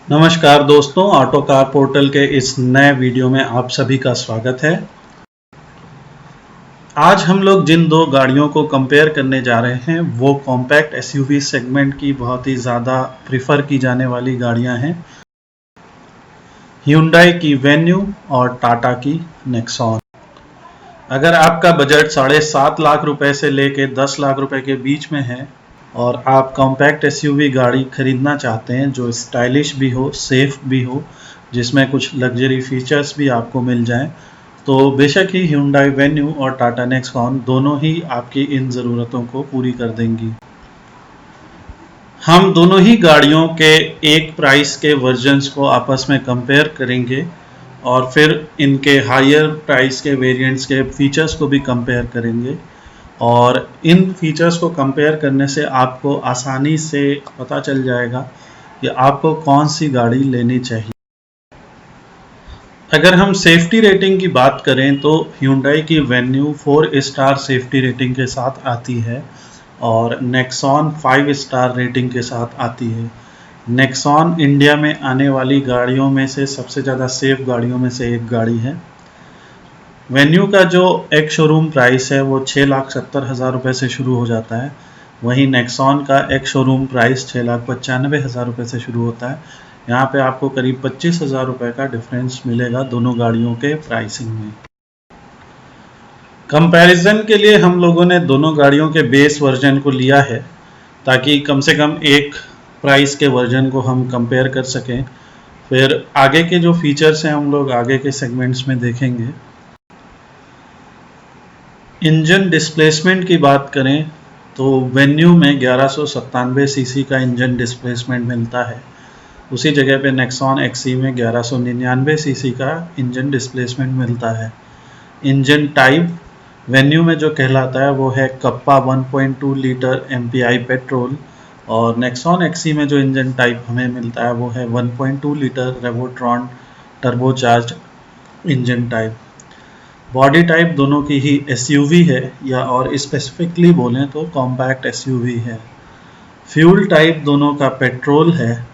नमस्कार दोस्तों, auto car portal के इस नए वीडियो में आप सभी का स्वागत है। आज हम लोग जिन दो गाड़ियों को कंपेयर करने जा रहे हैं वो कॉम्पैक्ट एसयूवी सेगमेंट की बहुत ही ज़्यादा प्रिफर की जाने वाली गाड़ियां हैं, Hyundai की वेन्यू और टाटा की नेक्सॉन। अगर आपका बजट 7.5 लाख रुपए से लेके 10 लाख रुपए के बीच में है और आप कॉम्पैक्ट एसयूवी गाड़ी खरीदना चाहते हैं जो स्टाइलिश भी हो, सेफ भी हो, जिसमें कुछ लग्जरी फीचर्स भी आपको मिल जाएं, तो बेशक ही Hyundai वेन्यू और टाटा नेक्सॉन दोनों ही आपकी इन ज़रूरतों को पूरी कर देंगी। हम दोनों ही गाड़ियों के एक प्राइस के वर्जन्स को आपस में कंपेयर करेंगे और फिर इनके हायर प्राइस के वेरिएंट्स के फीचर्स को भी कंपेयर करेंगे और इन फीचर्स को कंपेयर करने से आपको आसानी से पता चल जाएगा कि आपको कौन सी गाड़ी लेनी चाहिए। अगर हम सेफ्टी रेटिंग की बात करें तो Hyundai की वेन्यू 4 स्टार सेफ्टी रेटिंग के साथ आती है और नेक्सॉन 5 स्टार रेटिंग के साथ आती है। नेक्सॉन इंडिया में आने वाली गाड़ियों में से सबसे ज़्यादा सेफ गाड़ियों में से एक गाड़ी है। वेन्यू का जो एक शोरूम प्राइस है वो 6,70,000 रुपये से शुरू हो जाता है, वहीं नेक्सॉन का एक शोरूम प्राइस 6,95,000 रुपये से शुरू होता है। यहाँ पे आपको करीब 25,000 रुपये का डिफरेंस मिलेगा दोनों गाड़ियों के प्राइसिंग में। कंपैरिजन के लिए हम लोगों ने दोनों गाड़ियों के बेस वर्जन को लिया है ताकि कम से कम एक प्राइस के वर्जन को हम कंपेयर कर सकें। फिर आगे के जो फीचर्स हैं हम लोग आगे के सेगमेंट्स में देखेंगे। इंजन डिस्प्लेसमेंट की बात करें तो वेन्यू में 1197 सीसी का इंजन डिस्प्लेसमेंट मिलता है, उसी जगह पे नेक्सॉन एक्सी में 1199 सीसी का इंजन डिस्प्लेसमेंट मिलता है। इंजन टाइप वेन्यू में जो कहलाता है वो है कप्पा 1.2 लीटर MPI पेट्रोल और नेक्सॉन एक्सी में जो इंजन टाइप हमें मिलता है वो है 1.2 litre Revotron turbocharge engine type. Body type दोनों की ही एसयूवी है या और स्पेसिफिकली बोलें तो कॉम्पैक्ट एसयूवी है। फ्यूल टाइप दोनों का पेट्रोल है।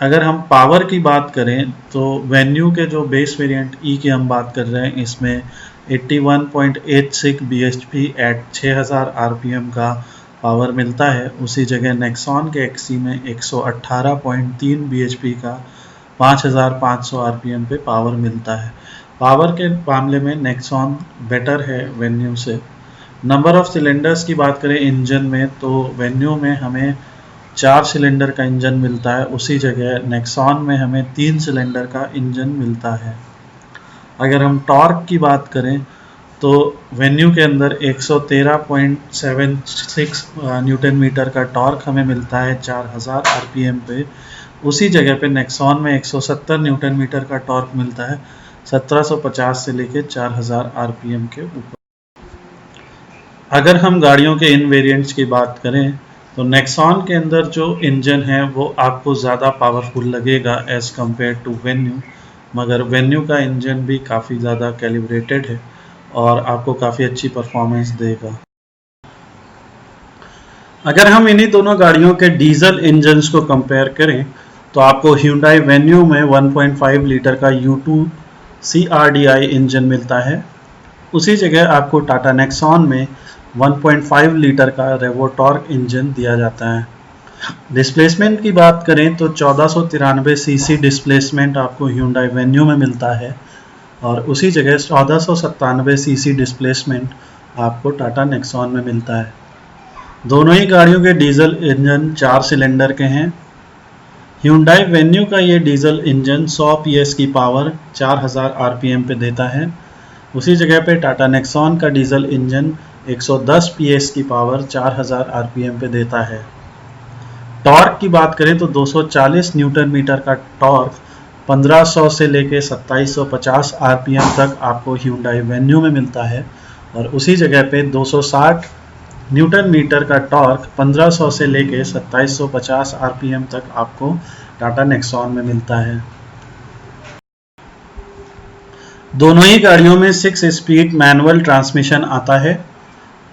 अगर हम पावर की बात करें तो वेन्यू के जो बेस वेरिएंट ई की हम बात कर रहे हैं इसमें 81.86 bhp एट 6000 rpm का पावर मिलता है, उसी जगह नेक्सॉन के एक्सी में 118.3 bhp का 5500 rpm पे पावर मिलता है। पावर के मामले में नेक्सॉन बेटर है वेन्यू से। नंबर ऑफ सिलेंडर्स की बात करें इंजन में तो वेन्यू में हमें 4 सिलेंडर का इंजन मिलता है, उसी जगह नेक्सॉन में हमें 3 सिलेंडर का इंजन मिलता है। अगर हम टॉर्क की बात करें तो वेन्यू के अंदर 113.76 न्यूटन मीटर का टॉर्क हमें मिलता है 4000 rpm पे, उसी जगह पे नेक्सॉन में 170 न्यूटन मीटर का टॉर्क मिलता है 1750 से लेके 4000 rpm के ऊपर। अगर हम गाड़ियों के इन वेरिएंट्स की बात करें तो नेक्सॉन के अंदर जो इंजन है वो आपको ज़्यादा पावरफुल लगेगा एज़ कम्पेयर टू वेन्यू, मगर वेन्यू का इंजन भी काफ़ी ज़्यादा कैलिब्रेटेड है और आपको काफ़ी अच्छी परफॉर्मेंस देगा। अगर हम इन्हीं दोनों गाड़ियों के डीजल इंजन्स को कंपेयर करें तो आपको Hyundai वेन्यू में 1.5 लीटर का U2 CRDI इंजन मिलता है, उसी जगह आपको टाटा नेक्सॉन में 1.5 लीटर का रेवोटॉर्क इंजन दिया जाता है। डिस्प्लेसमेंट की बात करें तो 1493 सीसी डिस्प्लेसमेंट आपको Hyundai वेन्यू में मिलता है और उसी जगह 1497 सीसी डिस्प्लेसमेंट आपको टाटा नेक्सॉन में मिलता है। दोनों ही गाड़ियों के डीजल इंजन 4 सिलेंडर के हैं। Hyundai वेन्यू का ये डीजल इंजन 100 PS की पावर 4000 rpm पे देता है, उसी जगह पे टाटा नेक्सॉन का डीजल इंजन 110 PS की पावर 4000 rpm पे देता है। टॉर्क की बात करें तो 240 न्यूटन मीटर का टॉर्क 1500 से लेके 2750 rpm तक आपको Hyundai वेन्यू में मिलता है और उसी जगह पे 260 न्यूटन मीटर का टॉर्क 1500 से लेके 2750 rpm तक आपको टाटा नेक्सॉन में मिलता है। दोनों ही गाड़ियों में 6 स्पीड मैनुअल ट्रांसमिशन आता है।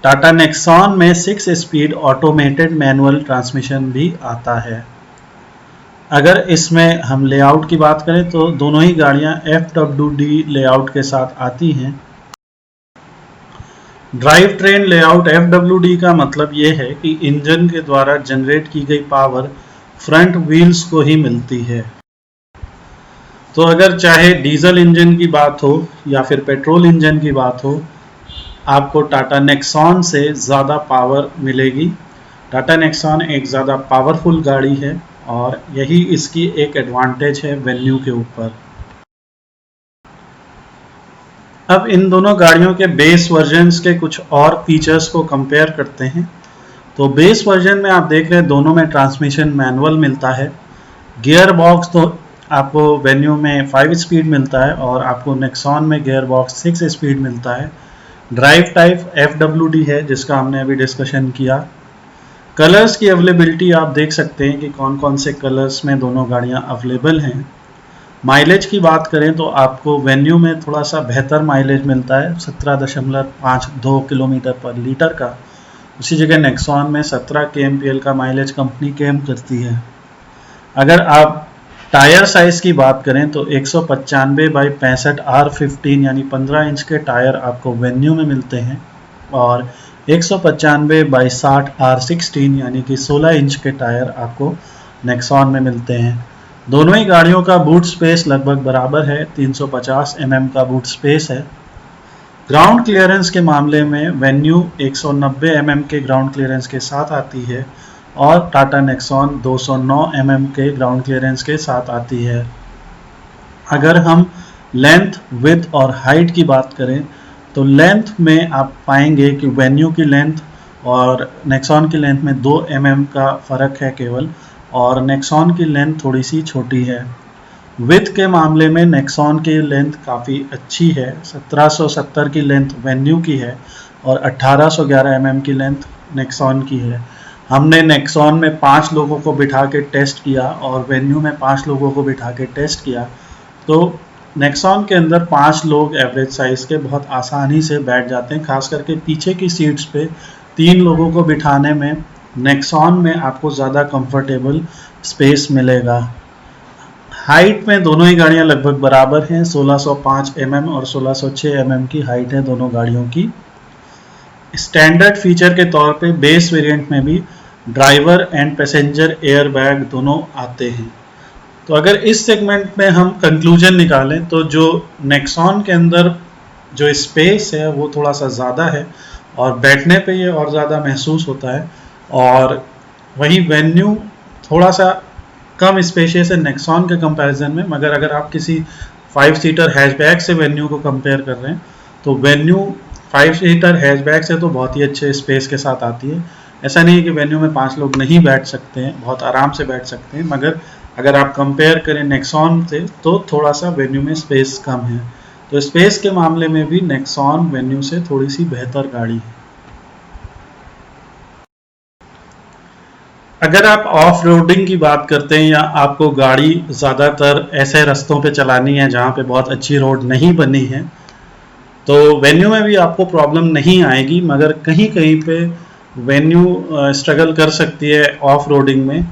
टाटा नेक्सॉन में 6 स्पीड ऑटोमेटेड मैनुअल ट्रांसमिशन भी आता है। अगर इसमें हम लेआउट की बात करें तो दोनों ही गाड़ियां FWD लेआउट के साथ आती हैं। ड्राइव ट्रेन लेआउट FWD का मतलब ये है कि इंजन के द्वारा जनरेट की गई पावर फ्रंट व्हील्स को ही मिलती है। तो अगर चाहे डीजल इंजन की बात हो या फिर पेट्रोल इंजन की बात हो, आपको टाटा नेक्सॉन से ज़्यादा पावर मिलेगी। टाटा नेक्सॉन एक ज़्यादा पावरफुल गाड़ी है और यही इसकी एक एडवांटेज है वेन्यू के ऊपर। अब इन दोनों गाड़ियों के बेस वर्जन्स के कुछ और फीचर्स को कंपेयर करते हैं। तो बेस वर्जन में आप देख रहे हैं दोनों में ट्रांसमिशन मैनुअल मिलता है। गियर बॉक्स तो आपको वेन्यू में 5 स्पीड मिलता है और आपको नेक्सॉन में गियर बॉक्स 6 स्पीड मिलता है। ड्राइव टाइप FWD है जिसका हमने अभी डिस्कशन किया। कलर्स की अवेलेबिलिटी आप देख सकते हैं कि कौन कौन से कलर्स में दोनों गाड़ियां अवेलेबल हैं। माइलेज की बात करें तो आपको वेन्यू में थोड़ा सा बेहतर माइलेज मिलता है 17.52 किलोमीटर पर लीटर का। उसी जगह नेक्सॉन में 17 kmpl का माइलेज कंपनी क्लेम करती है। अगर आप टायर साइज की बात करें तो 195/65 R15 यानी 15 इंच के टायर आपको वेन्यू में मिलते हैं और 195/60 R16 यानी कि 16 इंच के टायर आपको नेक्सॉन में मिलते हैं। दोनों ही गाड़ियों का बूट स्पेस लगभग बराबर है, 350 mm का बूट स्पेस है। ग्राउंड क्लियरेंस के मामले में वेन्यू 190 mm के ग्राउंड क्लियरेंस के साथ आती है और टाटा नेक्सॉन 209 mm के ग्राउंड क्लियरेंस के साथ आती है। अगर हम लेंथ, विड्थ और हाइट की बात करें तो लेंथ में आप पाएंगे कि वेन्यू की लेंथ और नेक्सॉन की लेंथ में 2 mm का फ़र्क है केवल, और नेक्सॉन की लेंथ थोड़ी सी छोटी है। विड्थ के मामले में नेक्सॉन की लेंथ काफ़ी अच्छी है, 1770 की लेंथ वेन्यू की है और 1811 mm की लेंथ नेक्सॉन की है। हमने नेक्सॉन में 5 लोगों को बिठा के टेस्ट किया और वेन्यू में 5 लोगों को बिठा के टेस्ट किया, तो नेक्सॉन के अंदर 5 लोग एवरेज साइज़ के बहुत आसानी से बैठ जाते हैं। खास करके पीछे की सीट्स पे 3 लोगों को बिठाने में नेक्सॉन में आपको ज़्यादा कंफर्टेबल स्पेस मिलेगा। हाइट में दोनों ही गाड़ियां लगभग बराबर हैं, 1605 mm और 1606 mm की हाइट है दोनों गाड़ियों की। स्टैंडर्ड फीचर के तौर पे बेस वेरिएंट में भी driver and passenger air bag दोनों आते हैं। तो अगर इस सेगमेंट में हम कंक्लूजन निकालें तो जो नेक्सॉन के अंदर जो स्पेस है वो थोड़ा सा ज़्यादा है और बैठने पे ये और ज़्यादा महसूस होता है, और वही वेन्यू थोड़ा सा कम स्पेशियस है नेक्सॉन के कंपैरिजन में। मगर अगर आप किसी 5 सीटर हैचबैक से वेन्यू को कंपेयर कर रहे हैं तो वेन्यू 5 सीटर हैचबैक से तो बहुत ही अच्छे स्पेस के साथ आती है। ऐसा नहीं है कि वेन्यू में 5 लोग नहीं बैठ सकते हैं, बहुत आराम से बैठ सकते हैं, मगर अगर आप कंपेयर करें नेक्सॉन से तो थोड़ा सा वेन्यू में स्पेस कम है। तो स्पेस के मामले में भी नेक्सॉन वेन्यू से थोड़ी सी बेहतर गाड़ी है। अगर आप ऑफ रोडिंग की बात करते हैं या आपको गाड़ी ज़्यादातर ऐसे रास्तों पे चलानी है जहाँ पे बहुत अच्छी रोड नहीं बनी है, तो वेन्यू में भी आपको प्रॉब्लम नहीं आएगी, मगर कहीं कहीं पे वेन्यू स्ट्रगल कर सकती है ऑफ रोडिंग में।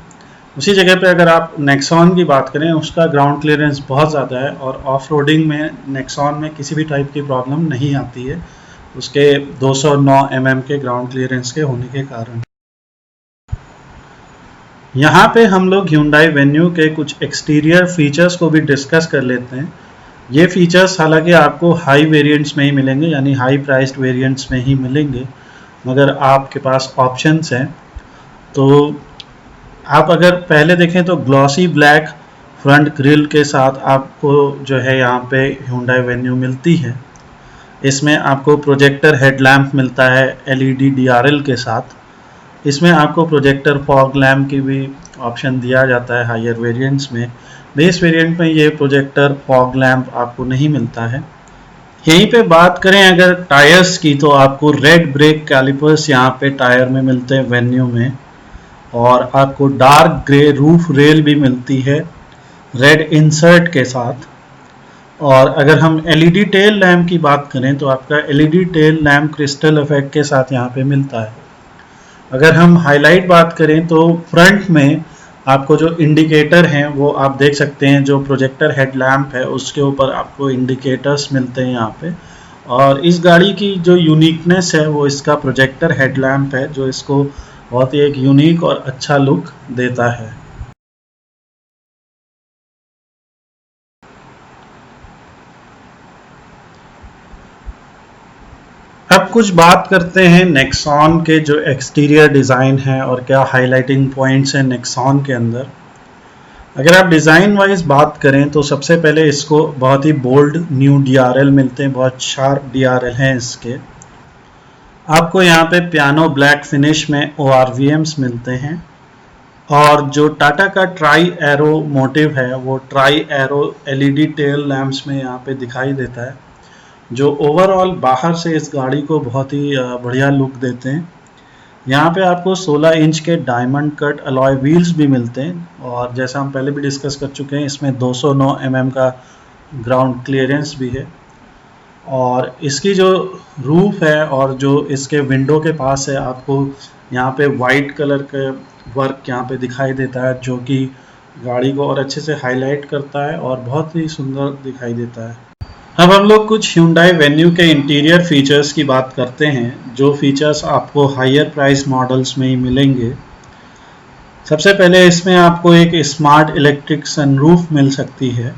उसी जगह पे अगर आप नेक्सॉन की बात करें, उसका ग्राउंड क्लियरेंस बहुत ज़्यादा है और ऑफ रोडिंग में नेक्सॉन में किसी भी टाइप की प्रॉब्लम नहीं आती है उसके 209 mm के ग्राउंड क्लियरेंस के होने के कारण। यहाँ पे हम लोग Hyundai वेन्यू के कुछ एक्सटीरियर फीचर्स को भी डिस्कस कर लेते हैं। ये फीचर्स हालांकि आपको हाई वेरिएंट्स में ही मिलेंगे, यानी हाई प्राइस्ड वेरिएंट्स में ही मिलेंगे, मगर आपके पास ऑप्शंस हैं। तो आप अगर पहले देखें तो ग्लॉसी ब्लैक फ्रंट ग्रिल के साथ आपको जो है यहाँ पे Hyundai वेन्यू मिलती है। इसमें आपको प्रोजेक्टर हेडलैम्प मिलता है LED DRL के साथ। इसमें आपको प्रोजेक्टर फॉग लैम्प की भी ऑप्शन दिया जाता है हायर वेरिएंट्स में। बेस वेरिएंट में ये प्रोजेक्टर फॉग लैम्प आपको नहीं मिलता है। यहीं पे बात करें अगर टायर्स की तो आपको रेड ब्रेक कैलिपर्स यहाँ पे टायर में मिलते हैं वेन्यू में, और आपको डार्क ग्रे रूफ रेल भी मिलती है रेड इंसर्ट के साथ। और अगर हम LED टेल लैम्प की बात करें तो आपका LED tail lamp crystal effect के साथ यहाँ पे मिलता है। अगर हम हाईलाइट बात करें तो फ्रंट में आपको जो इंडिकेटर हैं वो आप देख सकते हैं, जो प्रोजेक्टर हेडलैम्प है उसके ऊपर आपको इंडिकेटर्स मिलते हैं यहाँ पे। और इस गाड़ी की जो यूनिकनेस है वो इसका प्रोजेक्टर हेडलैम्प है, जो इसको बहुत ही एक यूनिक और अच्छा लुक देता है। अब कुछ बात करते हैं नेक्सॉन के जो एक्सटीरियर डिज़ाइन है और क्या हाइलाइटिंग पॉइंट्स हैं नेक्सॉन के अंदर। अगर आप डिज़ाइन वाइज बात करें तो सबसे पहले इसको बहुत ही बोल्ड न्यू DRL मिलते हैं, बहुत शार्प DRL हैं इसके। आपको यहाँ पे पियानो ब्लैक फिनिश में ORVMs मिलते हैं, और जो टाटा का ट्राई एरो मोटिव है वो try arrow LED tail lamps में यहाँ पे दिखाई देता है, जो ओवरऑल बाहर से इस गाड़ी को बहुत ही बढ़िया लुक देते हैं। यहाँ पे आपको 16 इंच के डायमंड कट अलॉय व्हील्स भी मिलते हैं, और जैसा हम पहले भी डिस्कस कर चुके हैं इसमें 209 mm का ग्राउंड क्लियरेंस भी है। और इसकी जो रूफ है और जो इसके विंडो के पास है, आपको यहाँ पे वाइट कलर का वर्क यहाँ पे दिखाई देता है, जो कि गाड़ी को और अच्छे से हाईलाइट करता है और बहुत ही सुंदर दिखाई देता है। अब हम लोग कुछ Hyundai Venue के इंटीरियर फीचर्स की बात करते हैं, जो फीचर्स आपको हायर प्राइस मॉडल्स में ही मिलेंगे। सबसे पहले इसमें आपको एक स्मार्ट इलेक्ट्रिक सनरूफ मिल सकती है,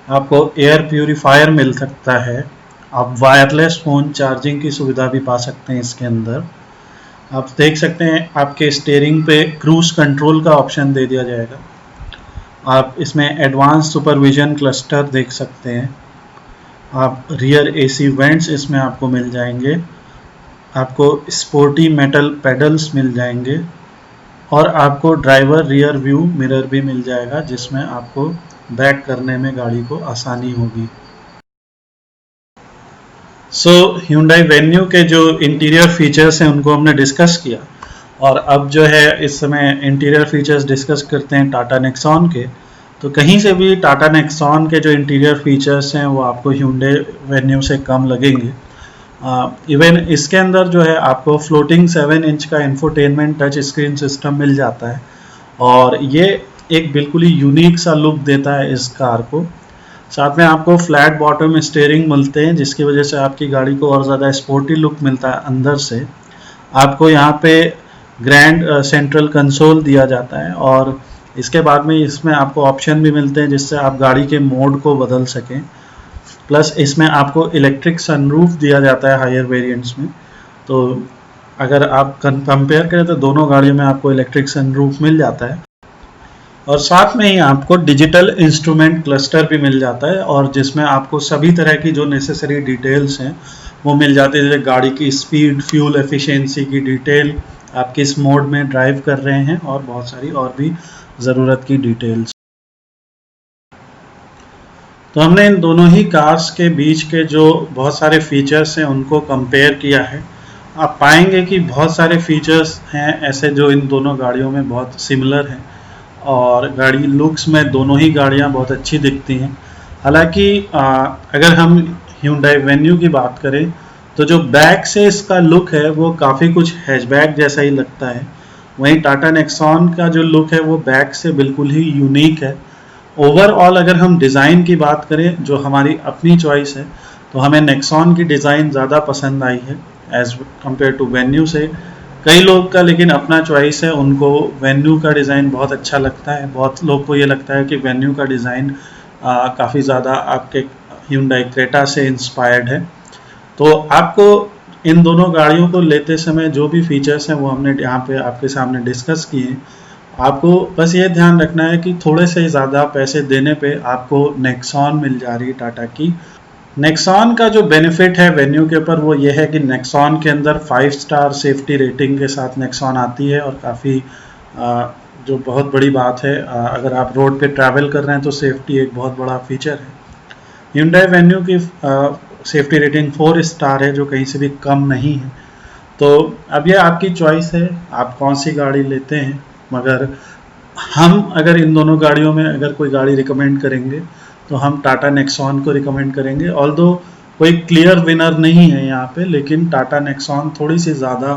आपको एयर प्यूरीफायर मिल सकता है, आप वायरलेस फ़ोन चार्जिंग की सुविधा भी पा सकते हैं इसके अंदर। आप देख सकते हैं आपके स्टीयरिंग पे क्रूज कंट्रोल का ऑप्शन दे दिया जाएगा। आप इसमें एडवांस सुपरविजन क्लस्टर देख सकते हैं। आप रियर AC वेंट्स इसमें आपको मिल जाएंगे, आपको स्पोर्टी मेटल पेडल्स मिल जाएंगे, और आपको ड्राइवर रियर व्यू मिरर भी मिल जाएगा, जिसमें आपको बैक करने में गाड़ी को आसानी होगी। Hyundai Venue के जो इंटीरियर फीचर्स हैं उनको हमने डिस्कस किया, और अब जो है इस समय इंटीरियर फीचर्स डिस्कस करते हैं टाटा नेक्सॉन के। तो कहीं से भी टाटा नेक्सॉन के जो इंटीरियर फीचर्स हैं वो आपको Hyundai Venue से कम लगेंगे। इवन इसके अंदर जो है आपको फ्लोटिंग 7 इंच का इंफोटेनमेंट टच स्क्रीन सिस्टम मिल जाता है, और ये एक बिल्कुल ही यूनिक सा लुक देता है इस कार को। साथ में आपको फ्लैट बॉटम स्टीयरिंग मिलते हैं, जिसकी वजह से आपकी गाड़ी को और ज़्यादा स्पोर्टी लुक मिलता है अंदर से। आपको यहाँ पे ग्रैंड सेंट्रल कंसोल दिया जाता है, और इसके बाद में इसमें आपको ऑप्शन भी मिलते हैं जिससे आप गाड़ी के मोड को बदल सकें। प्लस इसमें आपको इलेक्ट्रिक सनरूफ दिया जाता है हायर वेरिएंट्स में। तो अगर आप कंपेयर करें तो दोनों गाड़ियों में आपको इलेक्ट्रिक सनरूफ मिल जाता है, और साथ में ही आपको डिजिटल इंस्ट्रूमेंट क्लस्टर भी मिल जाता है, और जिसमें आपको सभी तरह की जो नेसेसरी डिटेल्स हैं वो मिल जाती है, जैसे गाड़ी की स्पीड, फ्यूल एफिशिएंसी की डिटेल, आप किस मोड में ड्राइव कर रहे हैं, और बहुत सारी और भी ज़रूरत की डिटेल्स। तो हमने इन दोनों ही कार्स के बीच के जो बहुत सारे फीचर्स हैं उनको कंपेयर किया है। आप पाएंगे कि बहुत सारे फीचर्स हैं ऐसे जो इन दोनों गाड़ियों में बहुत सिमिलर हैं, और गाड़ी लुक्स में दोनों ही गाड़ियां बहुत अच्छी दिखती हैं। हालांकि अगर हम Hyundai Venue की बात करें तो जो बैक से इसका लुक है वो काफ़ी कुछ हैचबैक जैसा ही लगता है, वहीं टाटा नेक्सॉन का जो लुक है वो बैक से बिल्कुल ही यूनिक है। ओवरऑल अगर हम डिज़ाइन की बात करें, जो हमारी अपनी चॉइस है, तो हमें नेक्सॉन की डिज़ाइन ज़्यादा पसंद आई है एज़ कम्पेयर टू वेन्यू से। कई लोग का लेकिन अपना चॉइस है, उनको वेन्यू का डिज़ाइन बहुत अच्छा लगता है। बहुत लोग को ये लगता है कि वेन्यू का डिज़ाइन काफ़ी ज़्यादा आपके Hyundai क्रेटा से इंस्पायर्ड है। तो आपको इन दोनों गाड़ियों को लेते समय जो भी फीचर्स हैं वो हमने यहाँ पे आपके सामने डिस्कस किए। आपको बस ये ध्यान रखना है कि थोड़े से ज़्यादा पैसे देने पे आपको नेक्सॉन मिल जा रही है टाटा की। नेक्सॉन का जो बेनिफिट है वेन्यू के ऊपर वो ये है कि नेक्सॉन के अंदर 5 स्टार सेफ्टी रेटिंग के साथ नेक्सॉन आती है, और काफ़ी जो बहुत बड़ी बात है, अगर आप रोड पे ट्रैवल कर रहे हैं तो सेफ्टी एक बहुत बड़ा फीचर है। Hyundai Venue की सेफ्टी रेटिंग 4 स्टार है, जो कहीं से भी कम नहीं है। तो अब ये आपकी चॉइस है आप कौन सी गाड़ी लेते हैं, मगर हम अगर इन दोनों गाड़ियों में अगर कोई गाड़ी रिकमेंड करेंगे तो हम टाटा नेक्सॉन को रिकमेंड करेंगे। ऑल्दो कोई क्लियर विनर नहीं है यहाँ पे, लेकिन टाटा नेक्सॉन थोड़ी सी ज़्यादा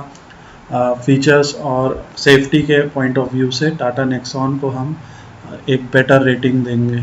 फीचर्स और सेफ्टी के पॉइंट ऑफ व्यू से टाटा नेक्सॉन को हम एक बेटर रेटिंग देंगे।